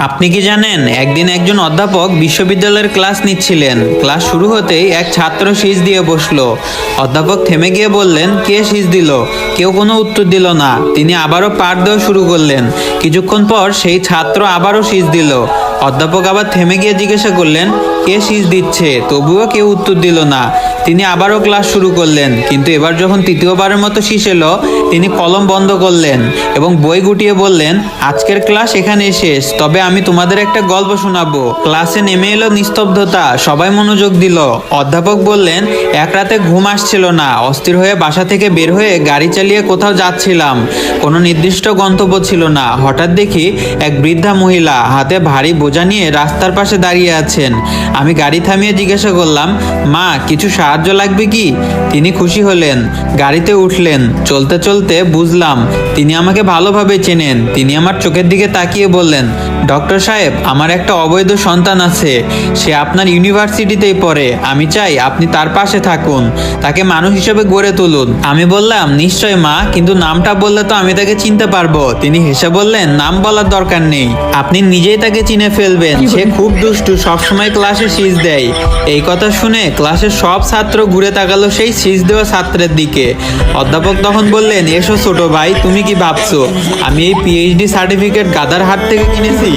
আপনি কি জানেন একদিন একজন অধ্যাপক বিশ্ববিদ্যালয়ের ক্লাস নিচ্ছিলেন। ক্লাস শুরু হতেই এক ছাত্র সিজ দিয়ে বসলো। অধ্যাপক থেমে গিয়ে বললেন, কে সিজ দিল? কেউ কোনো উত্তর দিল না। তিনি আবারও পাঠ দেওয়া শুরু করলেন। কিছুক্ষণ পর সেই ছাত্র আবারও সিজ দিল। অধ্যাপক আবার থেমে গিয়ে জিজ্ঞাসা করলেন, কে সিজ দিচ্ছে? তবুও কেউ উত্তর দিল না। তিনি আবারও ক্লাস শুরু করলেন, কিন্তু এবার যখন তৃতীয়বারের মতো শীষ এলো, তিনি কলম বন্ধ করলেন এবং বই গুটিয়ে বললেন, আজকের ক্লাস এখানেই শেষ, তবে আমি তোমাদের একটা গল্প শোনাবো। ক্লাসে নেমে এলো নিস্তব্ধতা, সবাই মনোযোগ দিল। অধ্যাপক বললেন, এক রাতে ঘুম আসছিল না, অস্থির হয়ে বাসা থেকে বের হয়ে গাড়ি চালিয়ে কোথাও যাচ্ছিলাম। কোনো নির্দিষ্ট গন্তব্য ছিল না। হঠাৎ দেখি এক বৃদ্ধা মহিলা হাতে ভারী বোঝা নিয়ে রাস্তার পাশে দাঁড়িয়ে আছেন। আমি গাড়ি থামিয়ে জিজ্ঞাসা করলাম, মা, কিছু সাহায্য লাগবে কি? তিনি খুশি হলেন, গাড়িতে উঠলেন। চলতে চলতে বুঝলাম তিনি আমাকে ভালোভাবে চেনেন। তিনি আমার চোখের দিকে তাকিয়ে বললেন, ডক্টর সাহেব, আমার একটা অবৈধ সন্তান আছে। সে আপনার ইউনিভার্সিটিতেই পড়ে। আমি চাই আপনি তার পাশে থাকুন, তাকে মানুষ হিসেবে গড়ে তুলুন। আমি বললাম, নিশ্চয় মা, কিন্তু নামটা বললে তো আমি তাকে চিনতে পারবো। তিনি হেসে বললেন, নাম বলার দরকার নেই, আপনি নিজেই তাকে চিনে ফেলবেন। সে খুব দুষ্টু, সবসময় ক্লাসে সিজ দেয়। এই কথা শুনে ক্লাসের সব ছাত্র ঘুরে তাকালো সেই সিজ দেওয়া ছাত্রের দিকে। অধ্যাপক তখন বললেন, এসো ছোট ভাই, তুমি কি ভাবছো আমি এই পিএইচডি সার্টিফিকেট গাদার হাত থেকে কিনেছি?